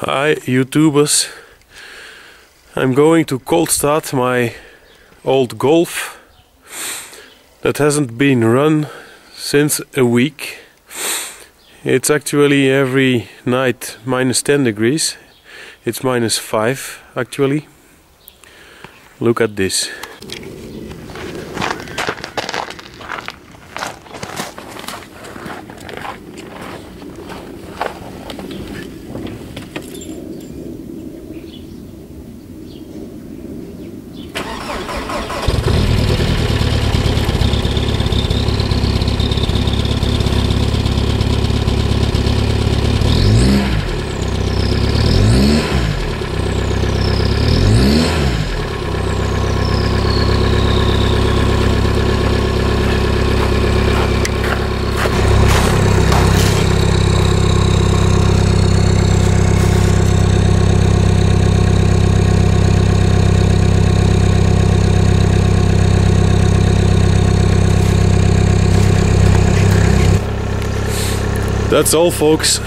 Hi YouTubers, I'm going to cold start my old Golf that hasn't been run since a week. It's actually every night minus 10 degrees. It's minus 5 actually. Look at this. That's all, folks.